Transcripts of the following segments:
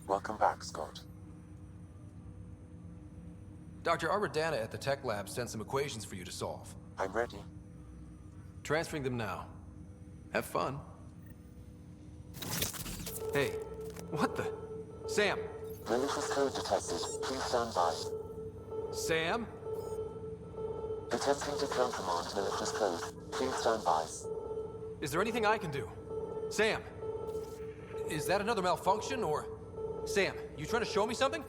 Welcome back, Scott. Dr. Aradana at the tech lab sent some equations for you to solve. I'm ready. Transferring them now. Have fun. Hey, what the? Sam! Malicious code detected. Please stand by. Sam? Attempting to countermand malicious code. Please stand by. Is there anything I can do? Sam! Is that another malfunction, or... Sam, you trying to show me something?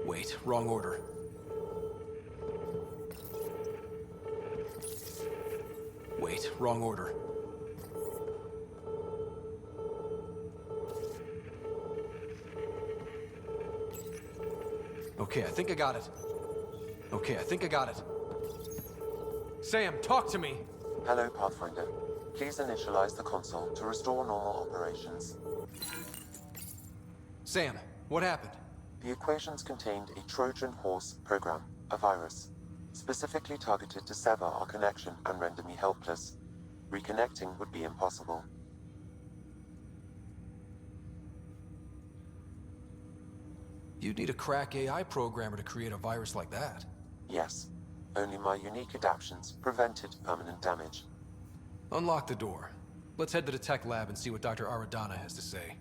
Wait, wrong order. Wait, wrong order. Okay, I think I got it. Okay, I think I got it. Sam, talk to me! Hello, Pathfinder. Please initialize the console to restore normal operations. Sam, what happened? The equations contained a Trojan horse program, a virus, specifically targeted to sever our connection and render me helpless. Reconnecting would be impossible. You'd need a crack AI programmer to create a virus like that. Yes. Only my unique adaptions prevented permanent damage. Unlock the door. Let's head to the tech lab and see what Dr. Aradana has to say.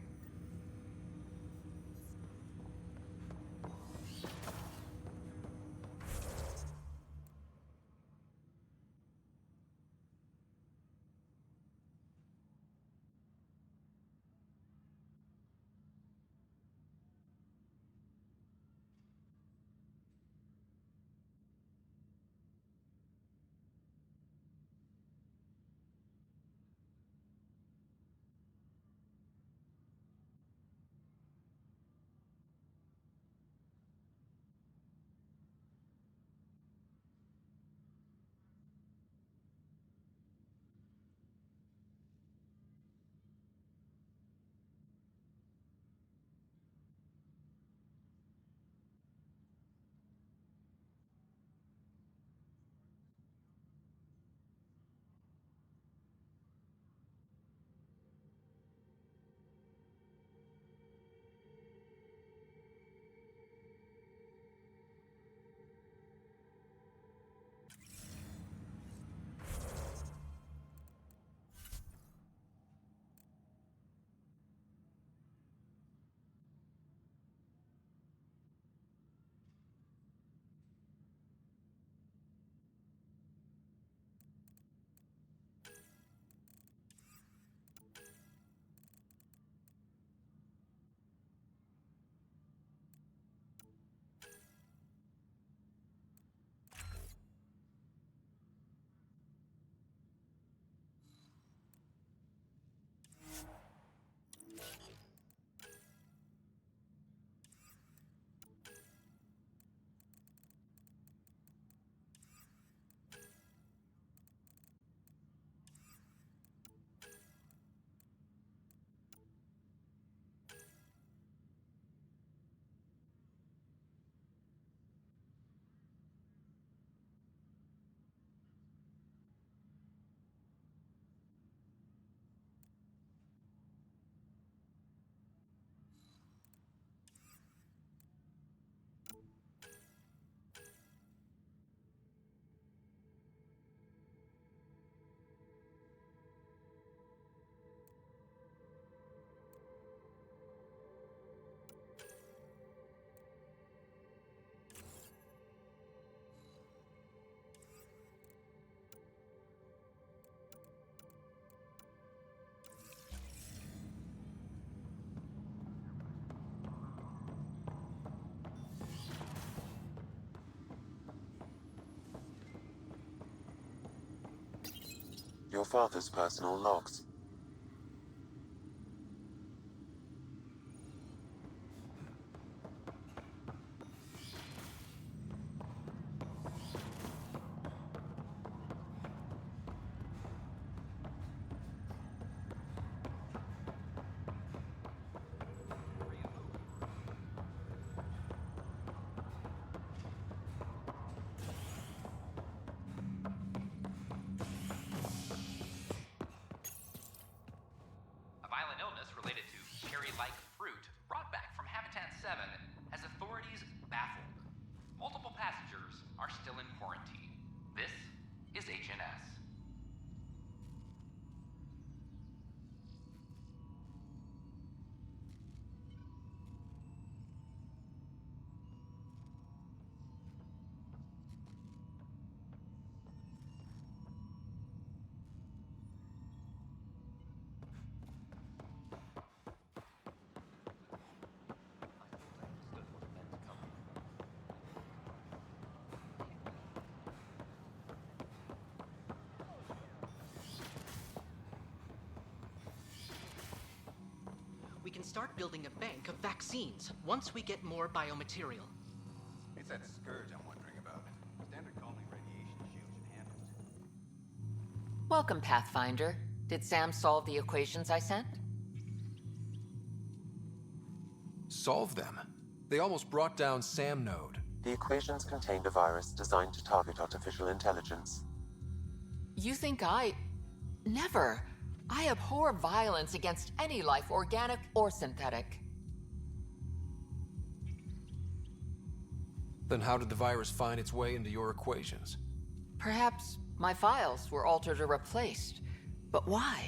Your father's personal logs. start building a bank of vaccines once we get more biomaterial. It's that scourge I'm wondering about. Standard calling radiation shields and handles. Welcome, Pathfinder. Did Sam solve the equations I sent? Solve them? They almost brought down Sam Node. The equations contained a virus designed to target artificial intelligence. You think Never. I abhor violence against any life, organic or synthetic. Then how did the virus find its way into your equations? Perhaps my files were altered or replaced. But why?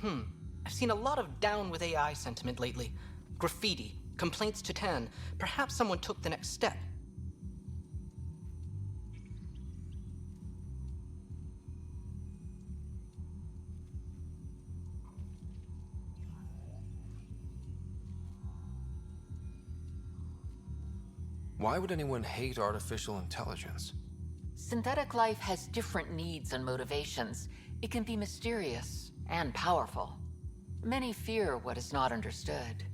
I've seen a lot of down with AI sentiment lately. Graffiti, complaints to 10. Perhaps someone took the next step. Why would anyone hate artificial intelligence? Synthetic life has different needs and motivations. It can be mysterious and powerful. Many fear what is not understood.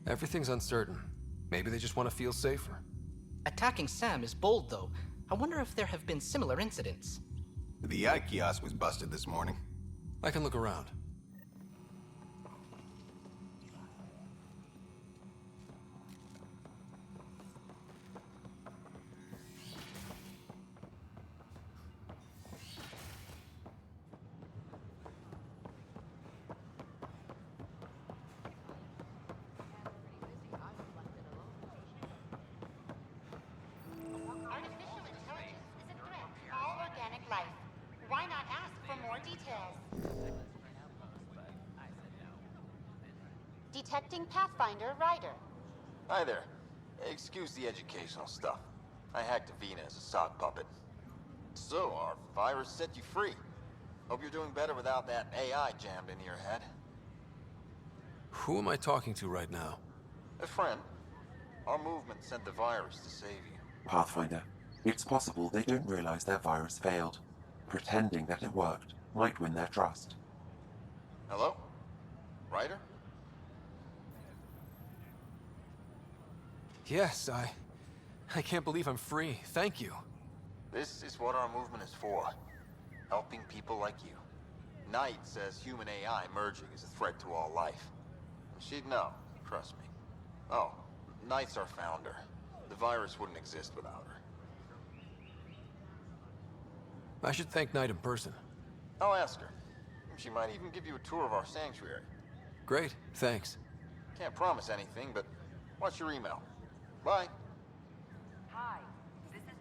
Everything's uncertain. Maybe they just want to feel safer. Attacking Sam is bold, though. I wonder if there have been similar incidents. The AI kiosk was busted this morning. I can look around. Artificial intelligence is a threat to all organic life. Why not ask for more details? Detecting Pathfinder Rider. Hi there. Excuse the educational stuff. I hacked Avina as a sock puppet. So, our virus set you free. Hope you're doing better without that AI jammed into your head. Who am I talking to right now? A friend. Our movement sent the virus to save you. Pathfinder, it's possible they don't realize their virus failed. Pretending that it worked might win their trust. Hello? Ryder? Yes, I can't believe I'm free. Thank you. This is what our movement is for. Helping people like you. Knight says human AI merging is a threat to all life. She'd know, trust me. Oh, Knight's our founder. The virus wouldn't exist without her. I should thank Knight in person. I'll ask her. She might even give you a tour of our sanctuary. Great, thanks. Can't promise anything, but watch your email. Bye.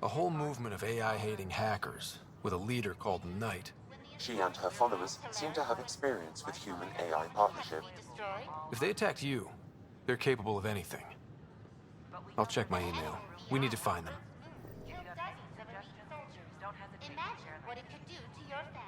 A whole movement of AI-hating hackers, with a leader called Knight. She and her followers seem to have experience with human-AI partnership. If they attacked you, they're capable of anything. I'll check my email. We need to find them. Killed dozens of elite soldiers. Imagine what it could do to your family.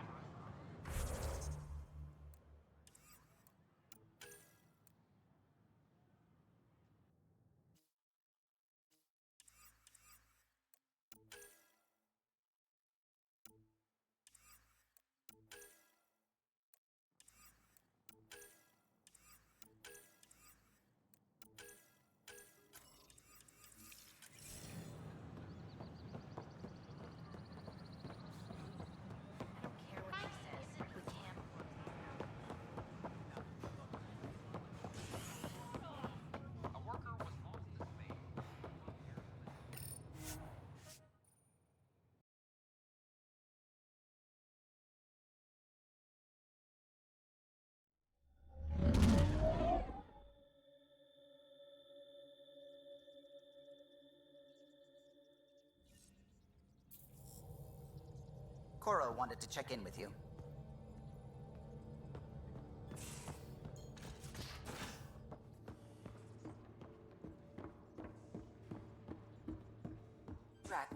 Cora wanted to check in with you.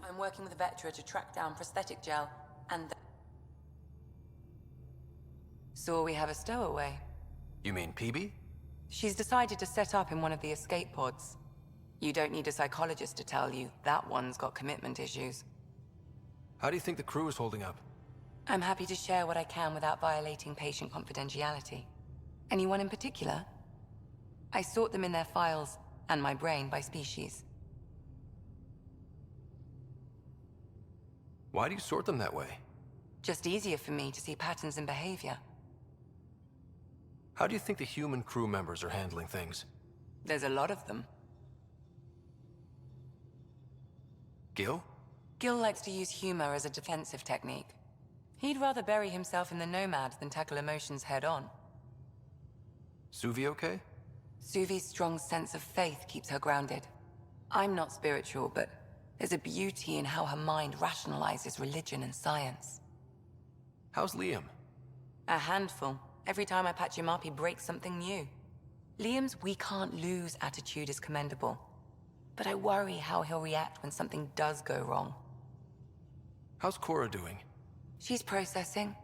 I'm working with Vectra to track down prosthetic gel, and so we have a stowaway. You mean PB? She's decided to set up in one of the escape pods. You don't need a psychologist to tell you that one's got commitment issues. How do you think the crew is holding up? I'm happy to share what I can without violating patient confidentiality. Anyone in particular? I sort them in their files, and my brain, by species. Why do you sort them that way? Just easier for me to see patterns in behavior. How do you think the human crew members are handling things? There's a lot of them. Gil? Gil likes to use humor as a defensive technique. He'd rather bury himself in the Nomad than tackle emotions head-on. Suvi okay? Suvi's strong sense of faith keeps her grounded. I'm not spiritual, but there's a beauty in how her mind rationalizes religion and science. How's Liam? A handful. Every time I patch him up, he breaks something new. Liam's "we can't lose" attitude is commendable. But I worry how he'll react when something does go wrong. How's Cora doing? She's processing.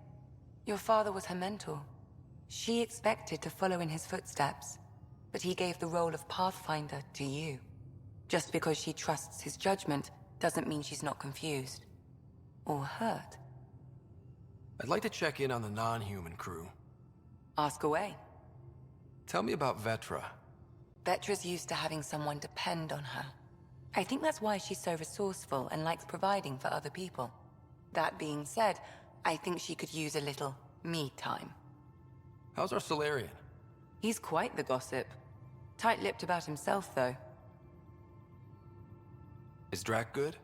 Your father was her mentor. She expected to follow in his footsteps, but he gave the role of Pathfinder to you. Just because she trusts his judgment doesn't mean she's not confused. Or hurt. I'd like to check in on the non-human crew. Ask away. Tell me about Vetra. Vetra's used to having someone depend on her. I think that's why she's so resourceful and likes providing for other people. That being said, I think she could use a little me time. How's our Solarian? He's quite the gossip. Tight-lipped about himself, though. Is Drac good?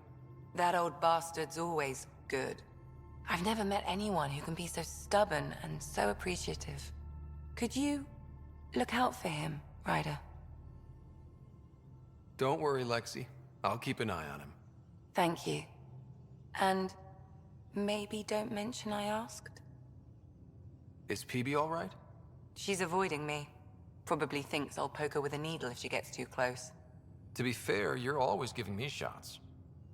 That old bastard's always good. I've never met anyone who can be so stubborn and so appreciative. Could you look out for him, Ryder? Don't worry, Lexi. I'll keep an eye on him. Thank you. And maybe don't mention I asked? Is PB all right? She's avoiding me. Probably thinks I'll poke her with a needle if she gets too close. To be fair, you're always giving me shots.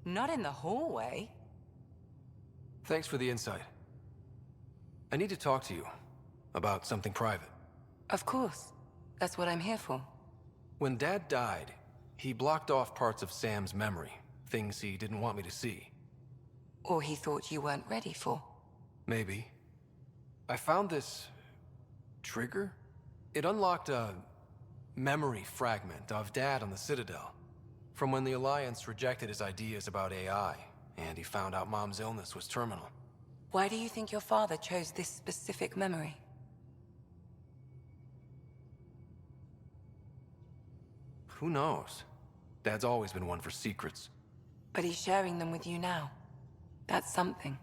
Not in the hallway. Thanks for the insight. I need to talk to you about something private. Of course. That's what I'm here for. When Dad died, he blocked off parts of Sam's memory, things he didn't want me to see. Or he thought you weren't ready for. Maybe. I found this trigger. It unlocked a memory fragment of Dad on the Citadel, from when the Alliance rejected his ideas about AI, and he found out Mom's illness was terminal. Why do you think your father chose this specific memory? Who knows? Dad's always been one for secrets. But he's sharing them with you now. That's something.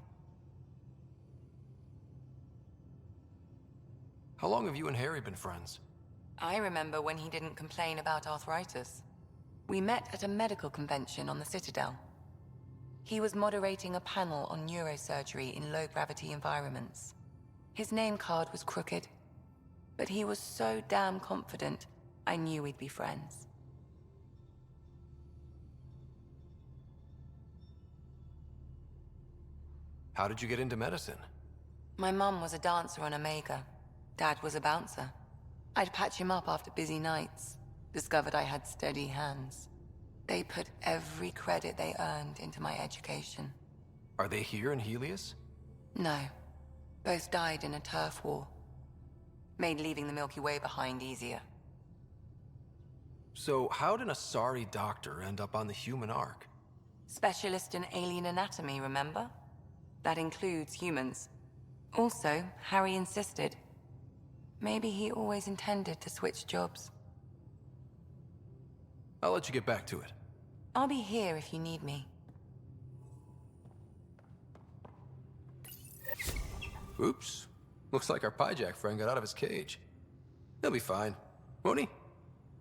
How long have you and Harry been friends? I remember when he didn't complain about arthritis. We met at a medical convention on the Citadel. He was moderating a panel on neurosurgery in low-gravity environments. His name card was crooked, but he was so damn confident, I knew we'd be friends. How did you get into medicine? My mum was a dancer on Omega. Dad was a bouncer. I'd patch him up after busy nights. Discovered I had steady hands. They put every credit they earned into my education. Are they here in Helios? No. Both died in a turf war. Made leaving the Milky Way behind easier. So how did a sorry doctor end up on the human ark? Specialist in alien anatomy, remember? That includes humans. Also, Harry insisted. Maybe he always intended to switch jobs. I'll let you get back to it. I'll be here if you need me. Oops. Looks like our Pyjack friend got out of his cage. He'll be fine, won't he?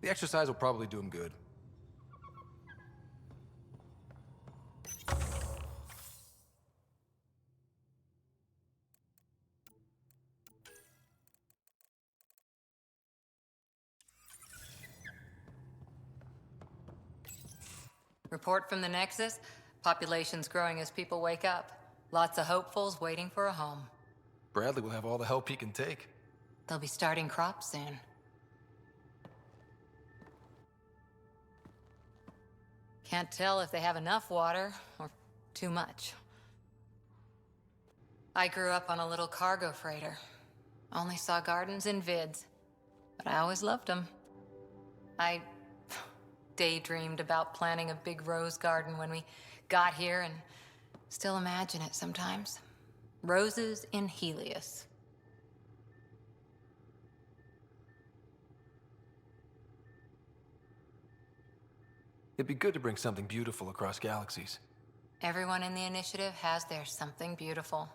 The exercise will probably do him good. Report from the Nexus. Population's growing as people wake up. Lots of hopefuls waiting for a home. Bradley will have all the help he can take. They'll be starting crops soon. Can't tell if they have enough water or too much. I grew up on a little cargo freighter. Only saw gardens in vids, but I always loved them. I daydreamed about planting a big rose garden when we got here and still imagine it sometimes. Roses in Helios. It'd be good to bring something beautiful across galaxies. Everyone in the initiative has their something beautiful.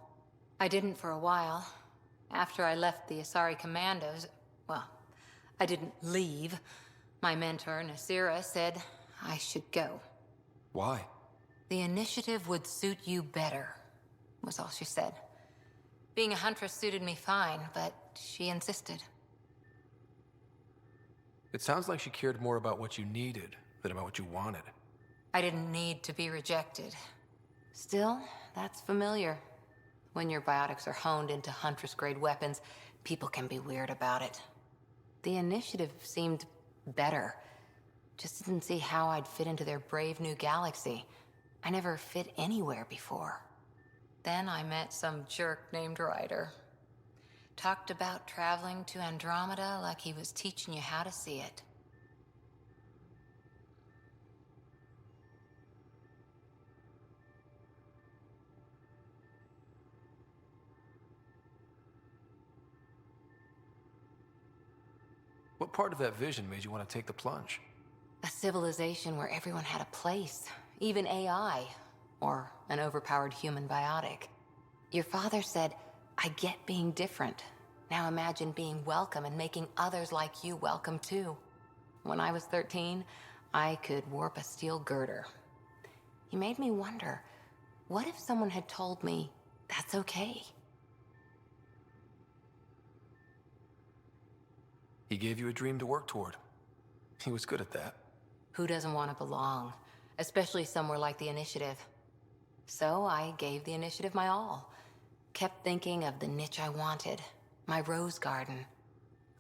I didn't for a while. After I left the Asari Commandos, well, I didn't leave. My mentor, Nasira, said I should go. Why? The initiative would suit you better, was all she said. Being a huntress suited me fine, but she insisted. It sounds like she cared more about what you needed than about what you wanted. I didn't need to be rejected. Still, that's familiar. When your biotics are honed into Huntress-grade weapons, people can be weird about it. The initiative seemed better. Just didn't see how I'd fit into their brave new galaxy. I never fit anywhere before. Then I met some jerk named Ryder. Talked about traveling to Andromeda like he was teaching you how to see it. What part of that vision made you want to take the plunge? A civilization where everyone had a place, even AI, or an overpowered human biotic. Your father said, I get being different. Now imagine being welcome and making others like you welcome too. When I was 13, I could warp a steel girder. He made me wonder, what if someone had told me that's okay? He gave you a dream to work toward. He was good at that. Who doesn't want to belong? Especially somewhere like the Initiative. So I gave the Initiative my all. Kept thinking of the niche I wanted. My rose garden.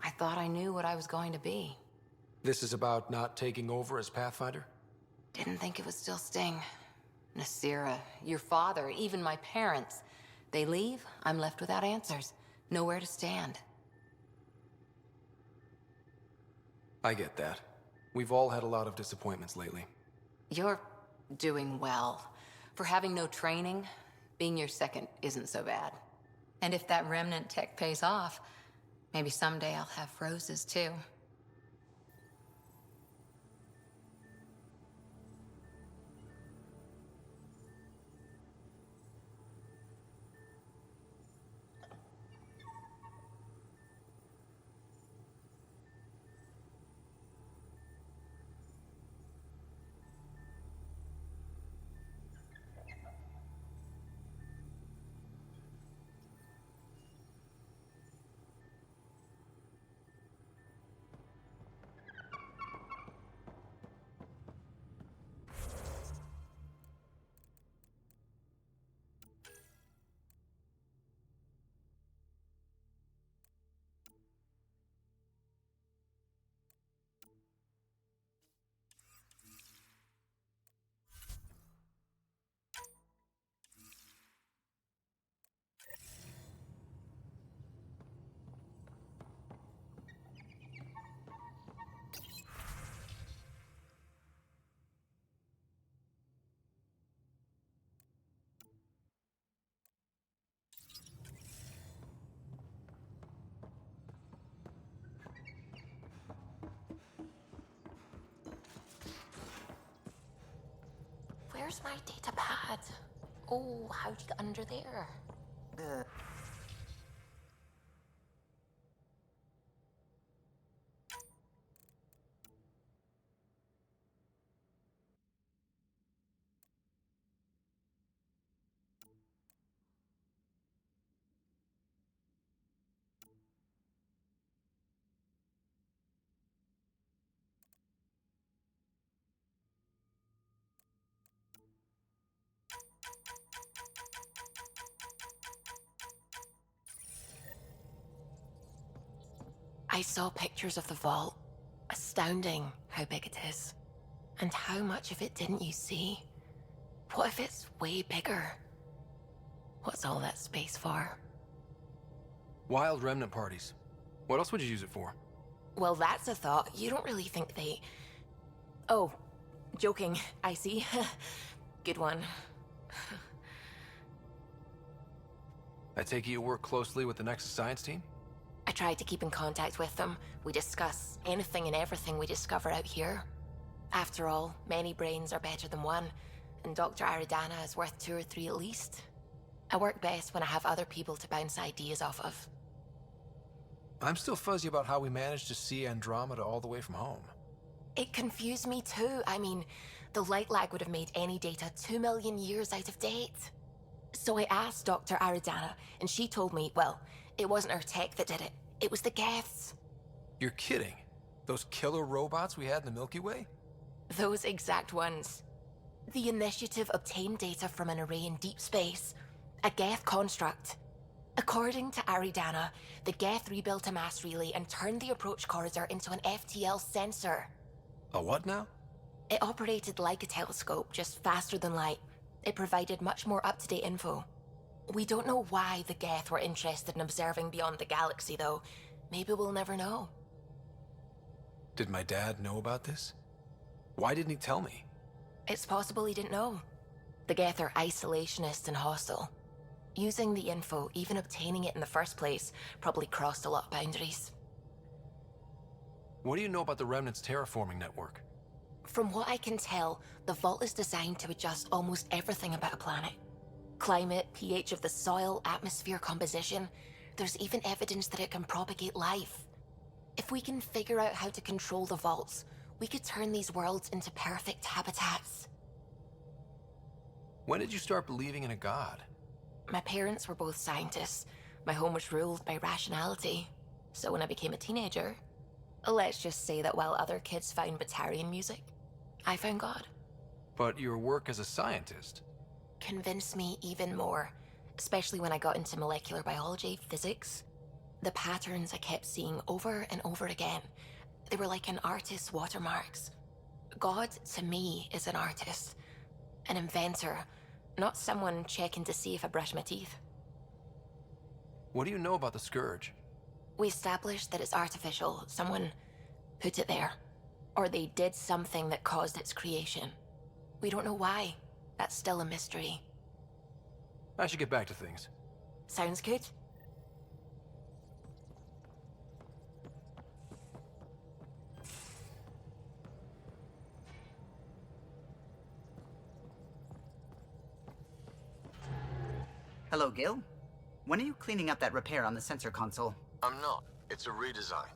I thought I knew what I was going to be. This is about not taking over as Pathfinder? Didn't think it would still sting. Nasira, your father, even my parents. They leave, I'm left without answers. Nowhere to stand. I get that. We've all had a lot of disappointments lately. You're doing well. For having no training, being your second isn't so bad. And if that remnant tech pays off, maybe someday I'll have roses too. Where's my data pad? Oh, how'd you get under there? I saw pictures of the vault. Astounding how big it is. And how much of it didn't you see? What if it's way bigger? What's all that space for? Wild remnant parties. What else would you use it for? Well, that's a thought. You don't really think they... Oh, joking, I see. Good one. I take it you work closely with the Nexus science team? I try to keep in contact with them. We discuss anything and everything we discover out here. After all, many brains are better than one, and Dr. Aridana is worth 2 or 3 at least. I work best when I have other people to bounce ideas off of. I'm still fuzzy about how we managed to see Andromeda all the way from home. It confused me too. I mean, the light lag would have made any data 2 million years out of date. So I asked Dr. Aridana, and she told me, well, it wasn't her tech that did it. It was the Geths. You're kidding. Those killer robots we had in the Milky Way? Those exact ones. The initiative obtained data from an array in deep space, a Geth construct. According to Aridana, the Geth rebuilt a mass relay and turned the approach corridor into an FTL sensor. A what now? It operated like a telescope, just faster than light. It provided much more up-to-date info. We don't know why the Geth were interested in observing beyond the galaxy, though. Maybe we'll never know. Did my dad know about this? Why didn't he tell me? It's possible he didn't know. The Geth are isolationist and hostile. Using the info, even obtaining it in the first place, probably crossed a lot of boundaries. What do you know about the Remnant's terraforming network? From what I can tell, the vault is designed to adjust almost everything about a planet. Climate, pH of the soil, atmosphere composition. There's even evidence that it can propagate life. If we can figure out how to control the vaults, we could turn these worlds into perfect habitats. When did you start believing in a god? My parents were both scientists. My home was ruled by rationality. So when I became a teenager, let's just say that while other kids found Batarian music, I found God. But your work as a scientist? Convinced me even more, especially when I got into molecular biology, physics. The patterns I kept seeing over and over again, they were like an artist's watermarks. God, to me, is an artist, an inventor, not someone checking to see if I brush my teeth. What do you know about the Scourge? We established that it's artificial. Someone put it there. Or they did something that caused its creation. We don't know why. That's still a mystery. I should get back to things. Sounds good. Hello, Gil. When are you cleaning up that repair on the sensor console? I'm not. It's a redesign.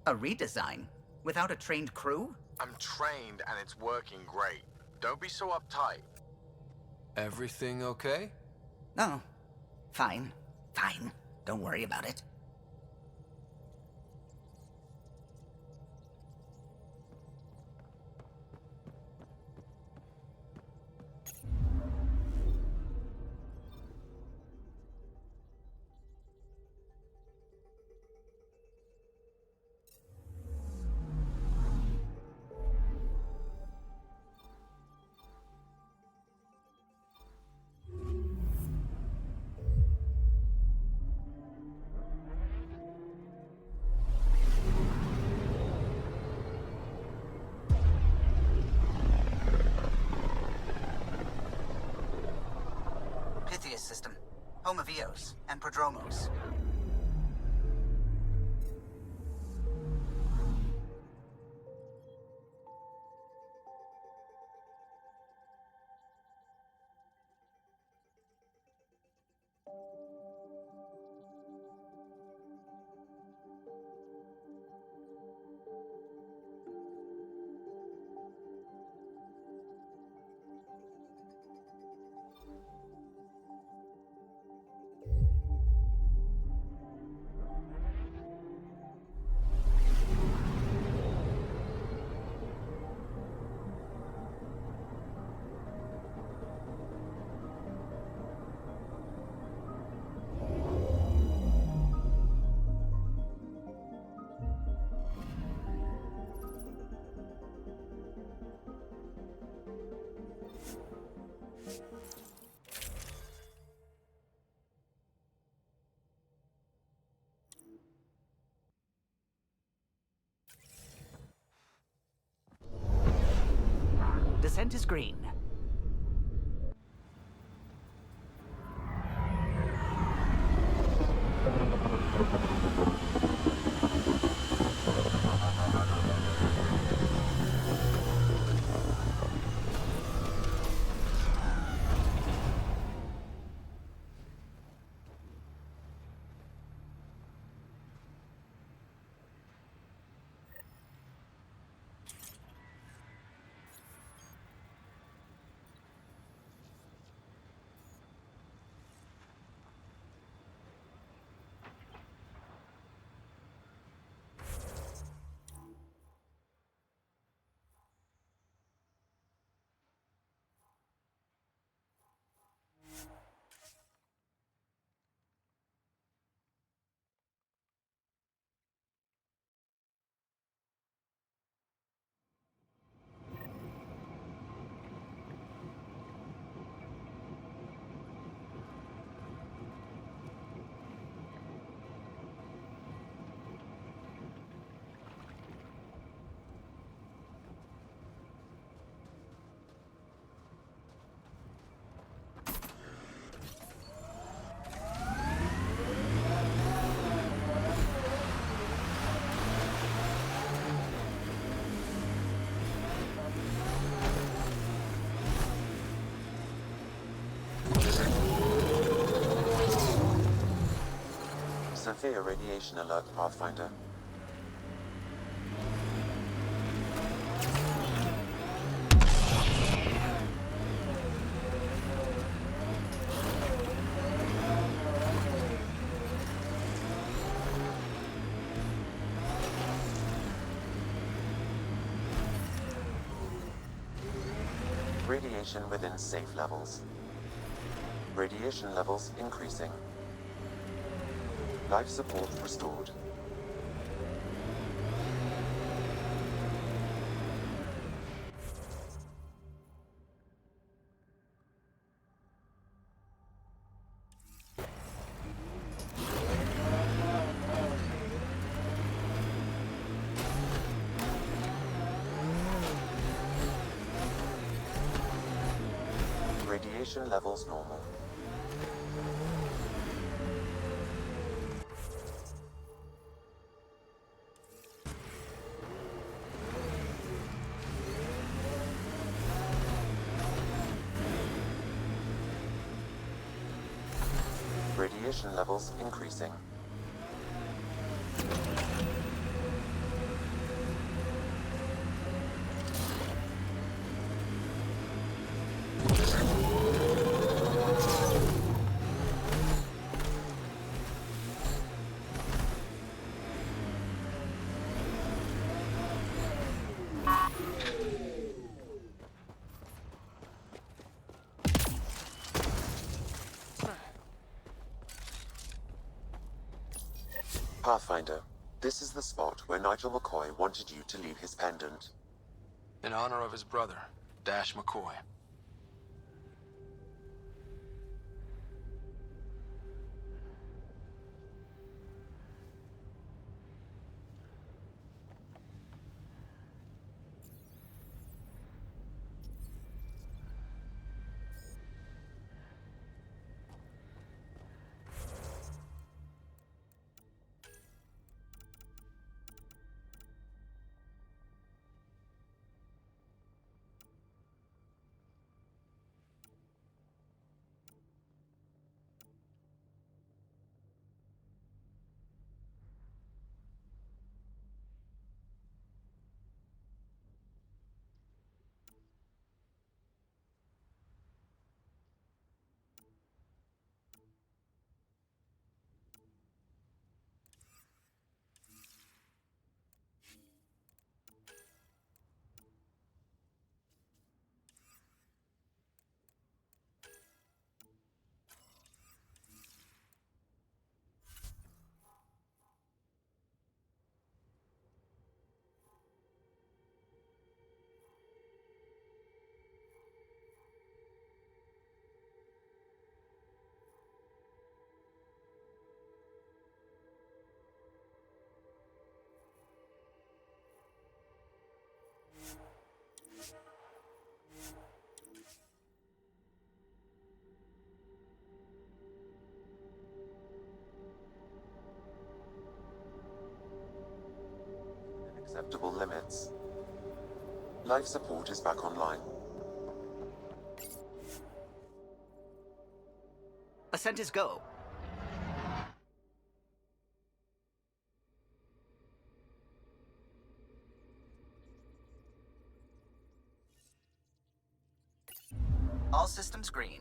A redesign? Without a trained crew? I'm trained and it's working great. Don't be so uptight. Everything okay? Oh, fine. Fine. Don't worry about it. System, home of Eos and Prodromos. point is green. Severe radiation alert, Pathfinder. Radiation within safe levels. Radiation levels increasing. Life support restored. Radiation levels normal. Radiation levels increasing. Pathfinder, this is the spot where Nigel McCoy wanted you to leave his pendant. In honor of his brother, Dash McCoy. acceptable limits. Life support is back online. Ascent is go. All systems green.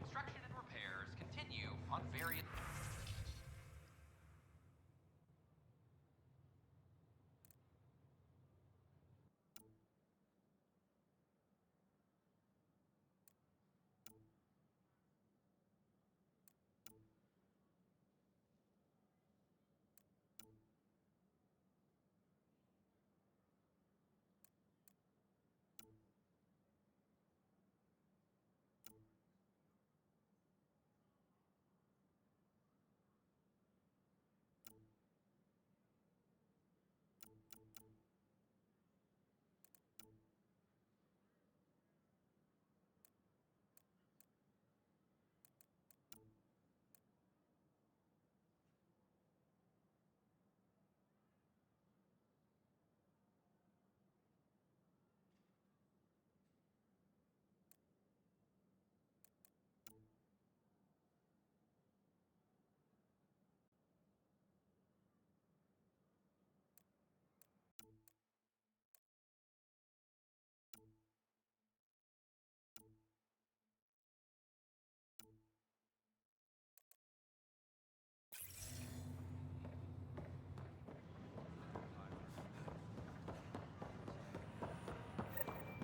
Construction and repairs continue on various...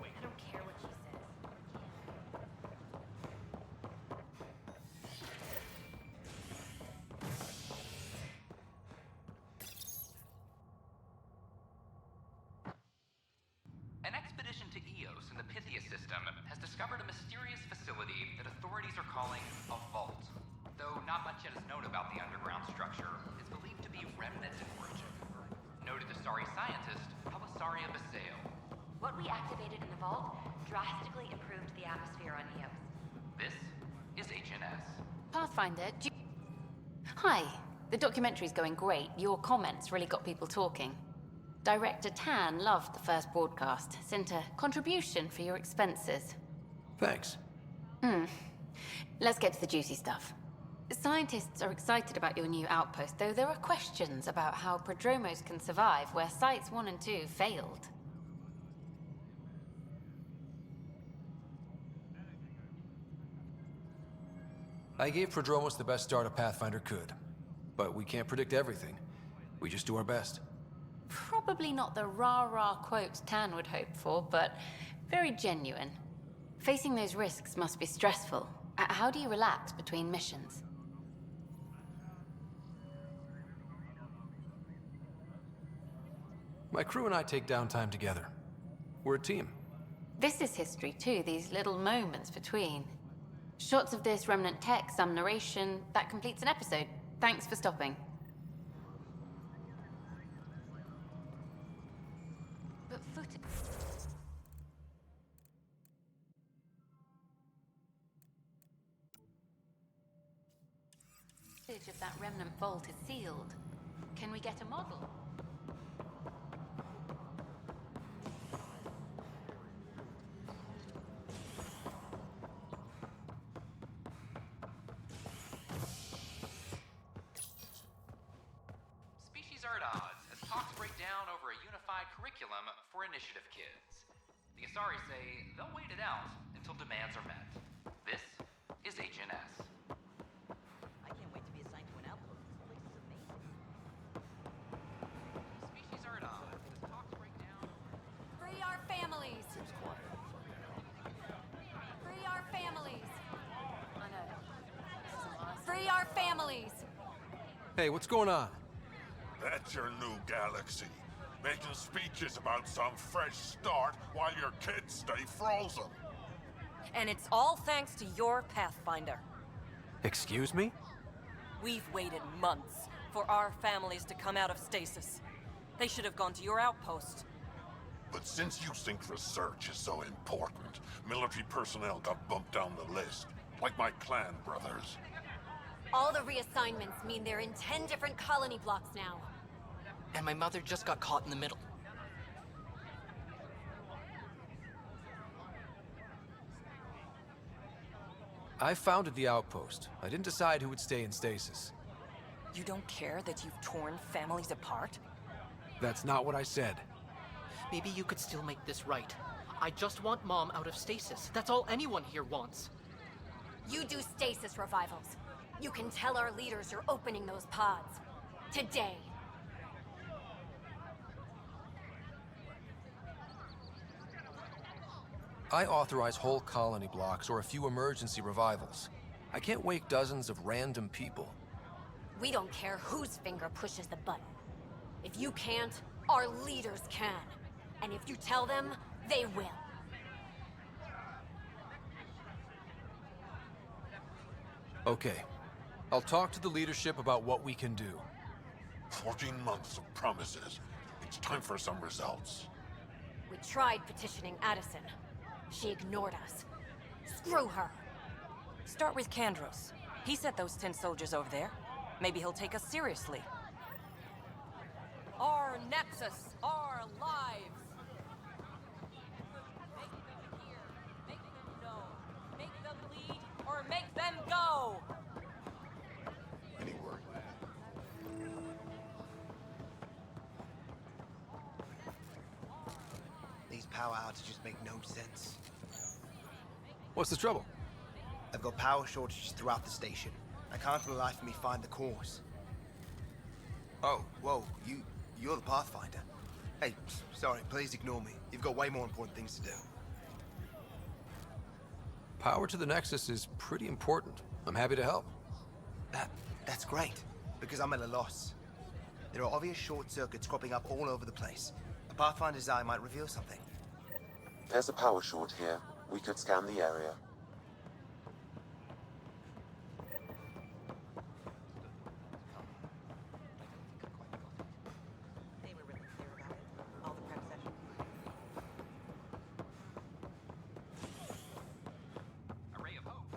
I don't care what she says. An expedition to Eos in the Pythia system has discovered a mysterious facility that authorities are calling a vault. Though not much yet is known about the underground structure, it's believed to be remnant in origin. Noted Asari scientist Helisaria Basale. What we activated in the vault drastically improved the atmosphere on Eos. This is HNS. Pathfinder, Hi. The documentary's going great. Your comments really got people talking. Director Tan loved the first broadcast. Sent a contribution for your expenses. Thanks. Let's get to the juicy stuff. Scientists are excited about your new outpost, though there are questions about how prodromos can survive where Sites 1 and 2 failed. I gave Prodromos the best start a Pathfinder could. But we can't predict everything. We just do our best. Probably not the rah-rah quotes Tan would hope for, but very genuine. Facing those risks must be stressful. How do you relax between missions? My crew and I take downtime together. We're a team. This is history too, these little moments between. Shots of this remnant tech, some narration, that completes an episode. Thanks for stopping. But footage of that remnant vault is sealed. Can we get a model? provide curriculum for initiative kids. The Asari say they'll wait it out until demands are met. This is HNS. I can't wait to be assigned to an outpost. This place is amazing. Species are at odds as talks break down. Free our families! Free our families! Oh no. This isn't lost. Free our families! Hey, what's going on? That's your new galaxy. Making speeches about some fresh start while your kids stay frozen. And it's all thanks to your Pathfinder. Excuse me? We've waited months for our families to come out of stasis. They should have gone to your outpost. But since you think research is so important, military personnel got bumped down the list. Like my clan brothers. All the reassignments mean they're in 10 different colony blocks now. And my mother just got caught in the middle. I founded the outpost. I didn't decide who would stay in stasis. You don't care that you've torn families apart? That's not what I said. Maybe you could still make this right. I just want Mom out of stasis. That's all anyone here wants. You do stasis revivals. You can tell our leaders you're opening those pods. Today. I authorize whole colony blocks or a few emergency revivals. I can't wake dozens of random people. We don't care whose finger pushes the button. If you can't, our leaders can. And if you tell them, they will. Okay. I'll talk to the leadership about what we can do. 14 months of promises. It's time for some results. We tried petitioning Addison. She ignored us. Screw her. Start with Kandros. He sent those 10 soldiers over there. Maybe he'll take us seriously. Our Nexus, our lives. Make them hear, make them know, make them lead, or make them go! Any word? These power outages make no sense. What's the trouble? I've got power shortages throughout the station. I can't for the life of me find the cause. Oh, whoa, you're the Pathfinder. Hey, sorry, please ignore me. You've got way more important things to do. Power to the Nexus is pretty important. I'm happy to help. That's great, because I'm at a loss. There are obvious short circuits cropping up all over the place. A Pathfinder's eye might reveal something. There's a power short here. We could scan the area. They were really clear about it. All the prep sessions. A ray of hope for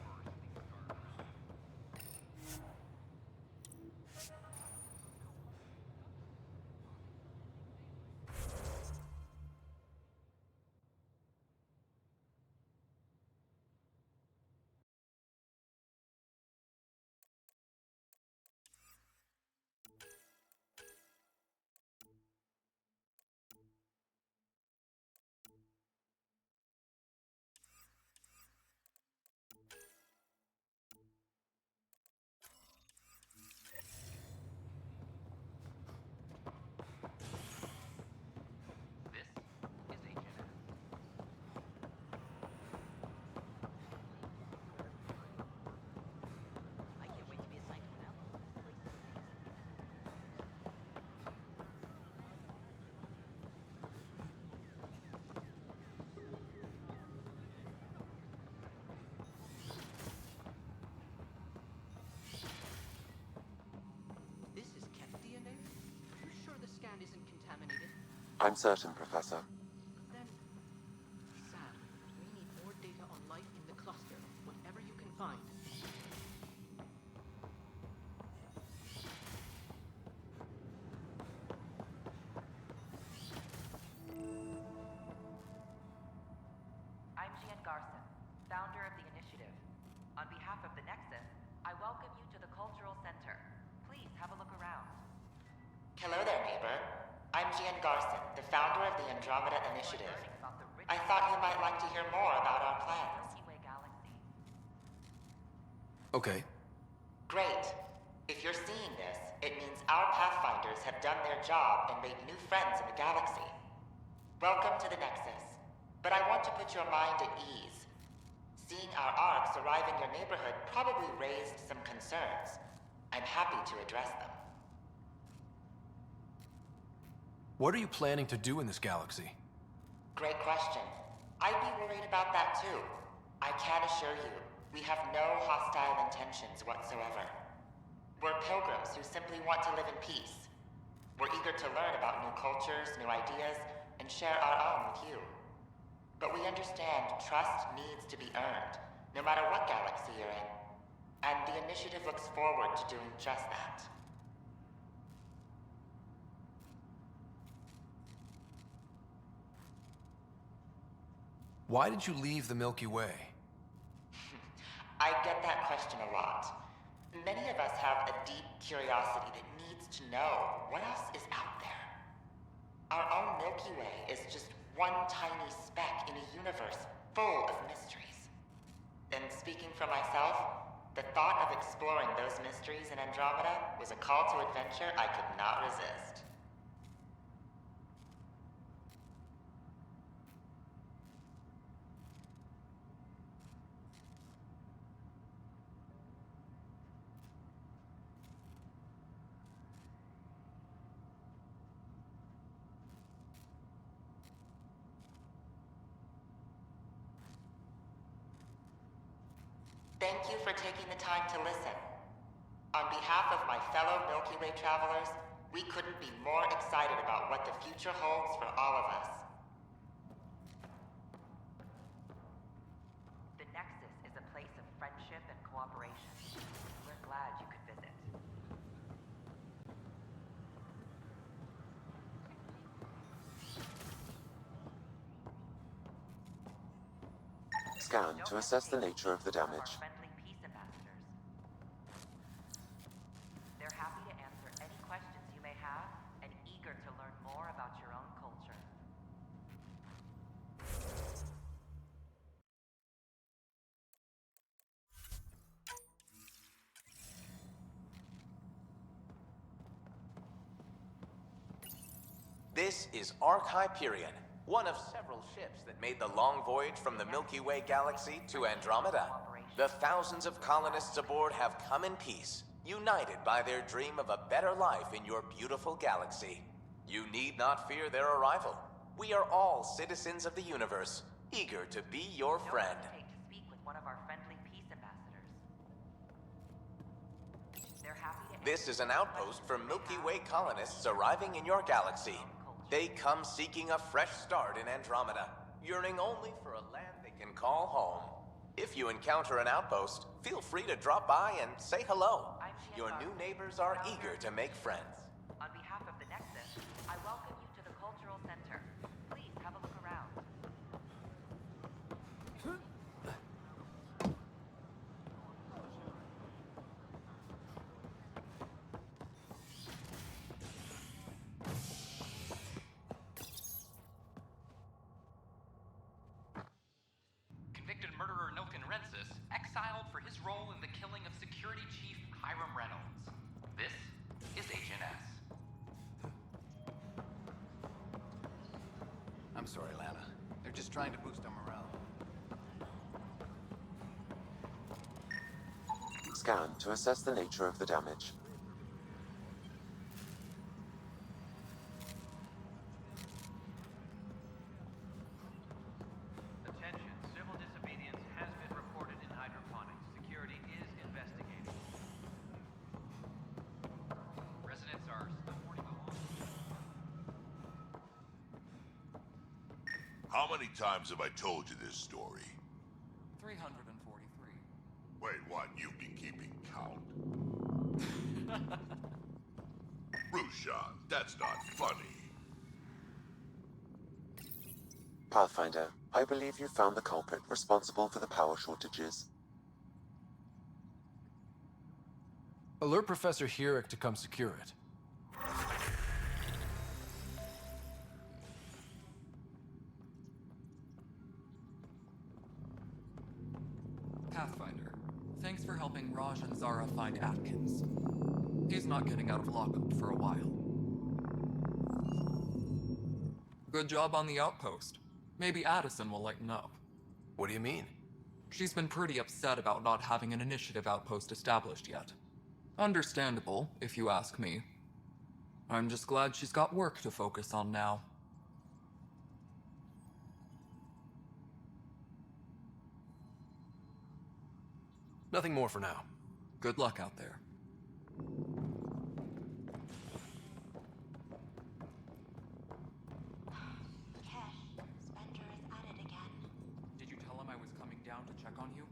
I can't wait to be assigned to an outpost. This place is amazing. This is Keth DNA? You sure the scan isn't contaminated? I'm certain, Professor. Then, Sam, we need more data on life in the cluster, whatever you can find. I'm Jean Garson, founder of the initiative. On behalf of the Nexus, I welcome you to the Cultural Center. Please have a look around. Hello there, neighbor. I'm Gian Garson, the founder of the Andromeda Initiative. I thought you might like to hear more about our plans. Okay. Great. If you're seeing this, it means our Pathfinders have done their job and made new friends in the galaxy. Welcome to the Nexus. But I want to put your mind at ease. Seeing our arcs arrive in your neighborhood probably raised some concerns. I'm happy to address them. What are you planning to do in this galaxy? Great question. I'd be worried about that too. I can assure you, we have no hostile intentions whatsoever. We're pilgrims who simply want to live in peace. We're eager to learn about new cultures, new ideas, and share our own with you. But we understand trust needs to be earned, no matter what galaxy you're in. And the initiative looks forward to doing just that. Why did you leave the Milky Way? I get that question a lot. Many of us have a deep curiosity that needs to know what else is out there. Our own Milky Way is just one tiny speck in a universe full of mysteries. And speaking for myself, the thought of exploring those mysteries in Andromeda was a call to adventure I could not resist. Thank you for taking the time to listen. On behalf of my fellow Milky Way travelers, we couldn't be more excited about what the future holds for all of us. The Nexus is a place of friendship and cooperation. We're glad you could visit. Scan to assess the nature of the damage. Friendly peace ambassadors. They're happy to answer any questions you may have and eager to learn more about your own culture. This is Ark Hyperion, one of several ships that made the long voyage from the Milky Way galaxy to Andromeda. The thousands of colonists aboard have come in peace, united by their dream of a better life in your beautiful galaxy. You need not fear their arrival. We are all citizens of the universe, eager to be your friend. Don't hesitate to speak with one of our friendly peace ambassadors. They're happy to This is an outpost for Milky Way colonists arriving in your galaxy. They come seeking a fresh start in Andromeda, yearning only for a land they can call home. If you encounter an outpost, feel free to drop by and say hello. Your new neighbors are eager to make friends. On behalf of the Nexus, I welcome you to the Cultural Center. Please have a look around. Convicted murderer Nilken Rensis exiled for his role in the killing of Security Chief Hiram Reynolds. This is Agent S. I'm sorry, Lana. They're just trying to boost our morale. Scan to assess the nature of the damage. Attention, civil disobedience has been reported in hydroponics. Security is investigating. Residents are still mourning the loss. How many times have I told you this story? 343. Wait, what? You've been keeping count? Rushan, that's not funny. Pathfinder, I believe you found the culprit responsible for the power shortages. Alert Professor Herrick to come secure it. Pathfinder. Thanks for helping Raj and Zara find Atkins. He's not getting out of lockup for a while. Good job on the outpost. Maybe Addison will lighten up. What do you mean? She's been pretty upset about not having an initiative outpost established yet. Understandable, if you ask me. I'm just glad she's got work to focus on now. Nothing more for now. Good luck out there. Cash, Spender is at it again. Did you tell him I was coming down to check on you?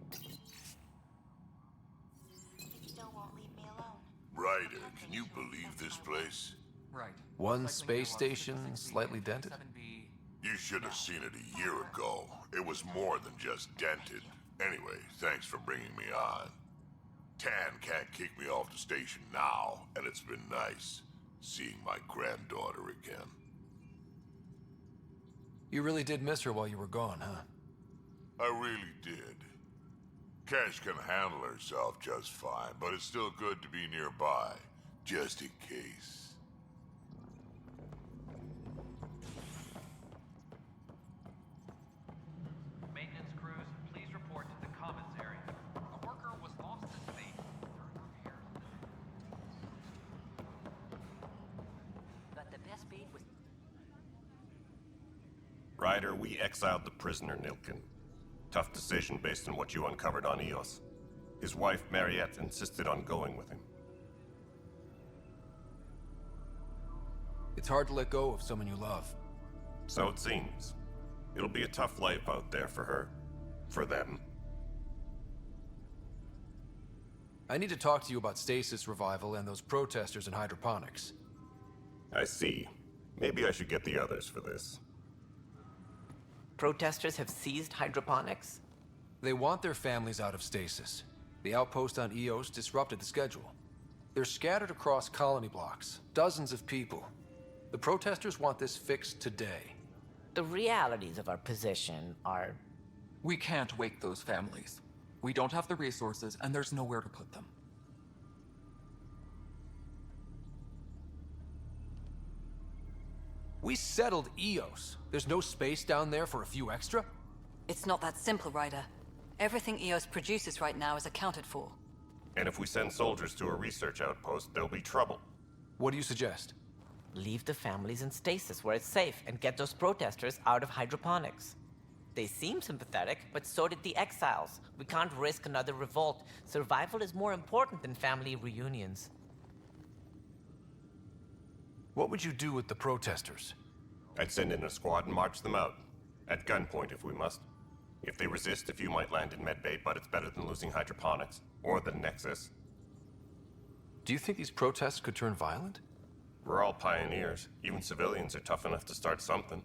He still won't leave me alone. Ryder, can you believe this place? Right. One space station, slightly dented? You should have seen it a year ago. It was more than just dented. Anyway, thanks for bringing me on. Tan can't kick me off the station now, and it's been nice seeing my granddaughter again. You really did miss her while you were gone, huh? I really did. Cash can handle herself just fine, but it's still good to be nearby, just in case. Maintenance crews, please report to the commons area. A worker was lost at sea. But the best beat was... Ryder, we exiled the prisoner Nilkin. Tough decision based on what you uncovered on Eos. His wife, Mariette, insisted on going with him. It's hard to let go of someone you love. So it seems. It'll be a tough life out there for her. For them. I need to talk to you about stasis revival and those protesters in hydroponics. I see. Maybe I should get the others for this. Protesters have seized hydroponics? They want their families out of stasis. The outpost on Eos disrupted the schedule. They're scattered across colony blocks, dozens of people. The protesters want this fixed today. The realities of our position are... We can't wake those families. We don't have the resources, and there's nowhere to put them. We settled Eos. There's no space down there for a few extra? It's not that simple, Ryder. Everything Eos produces right now is accounted for. And if we send soldiers to a research outpost, there'll be trouble. What do you suggest? Leave the families in stasis where it's safe and get those protesters out of hydroponics. They seem sympathetic, but so did the exiles. We can't risk another revolt. Survival is more important than family reunions. What would you do with the protesters? I'd send in a squad and march them out. At gunpoint if we must. If they resist, a few might land in medbay, but it's better than losing hydroponics. Or the Nexus. Do you think these protests could turn violent? We're all pioneers. Even civilians are tough enough to start something.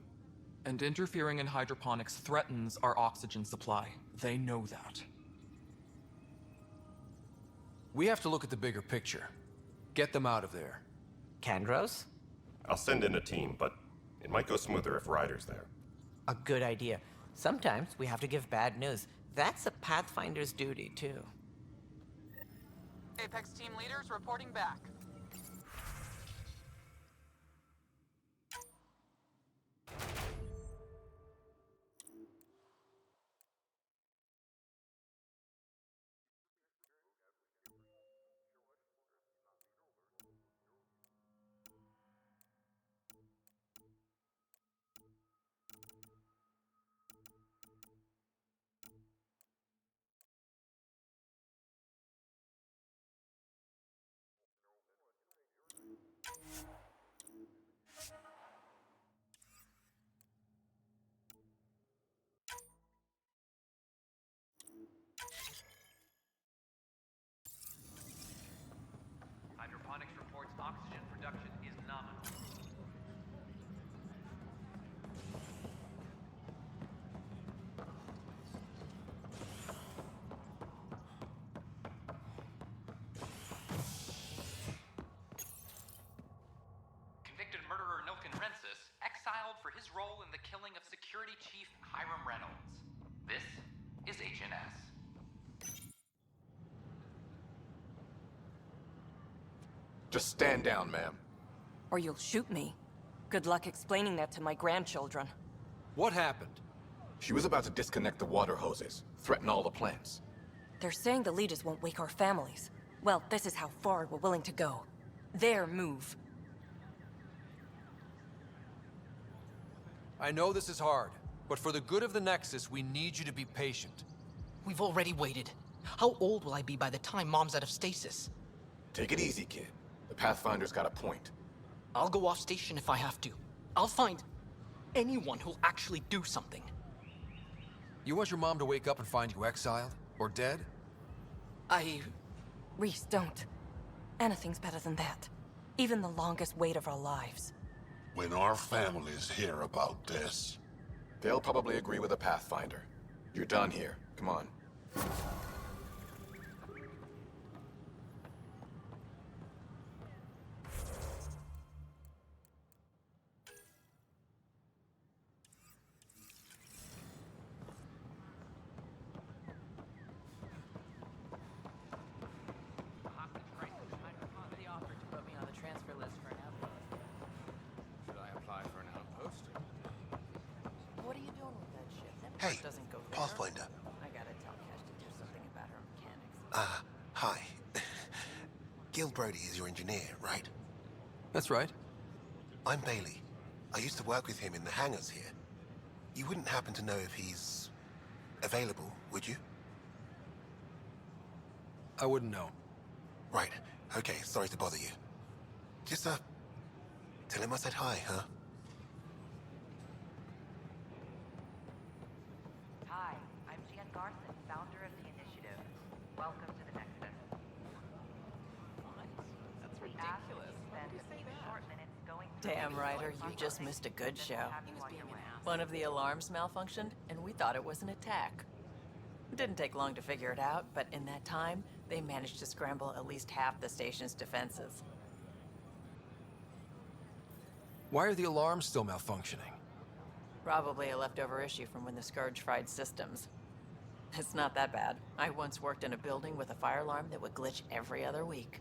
And interfering in hydroponics threatens our oxygen supply. They know that. We have to look at the bigger picture. Get them out of there. Kandros? I'll send in a team, but it might go smoother if Ryder's there. A good idea. Sometimes we have to give bad news. That's a Pathfinder's duty, too. Apex team leaders reporting back. Hydroponics reports oxygen production is nominal. Convicted murderer Nilkin Rensis exiled for his role in the killing of Security Chief Hiram Reynolds. This is HNS. Just stand down, ma'am. Or you'll shoot me. Good luck explaining that to my grandchildren. What happened? She was about to disconnect the water hoses, threaten all the plants. They're saying the leaders won't wake our families. Well, this is how far we're willing to go. Their move. I know this is hard, but for the good of the Nexus, we need you to be patient. We've already waited. How old will I be by the time Mom's out of stasis? Take it easy, kid. The Pathfinder's got a point. I'll go off station if I have to. I'll find anyone who'll actually do something. You want your mom to wake up and find you exiled? Or dead? Reese, don't. Anything's better than that. Even the longest wait of our lives. When our families hear about this... They'll probably agree with the Pathfinder. You're done here. Come on. Hey, Pathfinder. I gotta tell Cash to do something about her mechanics. Hi. Gil Brody is your engineer, right? That's right. I'm Bailey. I used to work with him in the hangars here. You wouldn't happen to know if he's available, would you? I wouldn't know. Right. Okay, sorry to bother you. Just, tell him I said hi, huh? Hi, I'm Jan Garson, founder of the initiative. Welcome to the Nexus. That's We asked you to spend a few short minutes going through Damn, the Ryder, you just missed a good show. One of the alarms malfunctioned, and we thought it was an attack. It didn't take long to figure it out, but in that time, they managed to scramble at least half the station's defenses. Why are the alarms still malfunctioning? Probably a leftover issue from when the Scourge fried systems. It's not that bad. I once worked in a building with a fire alarm that would glitch every other week.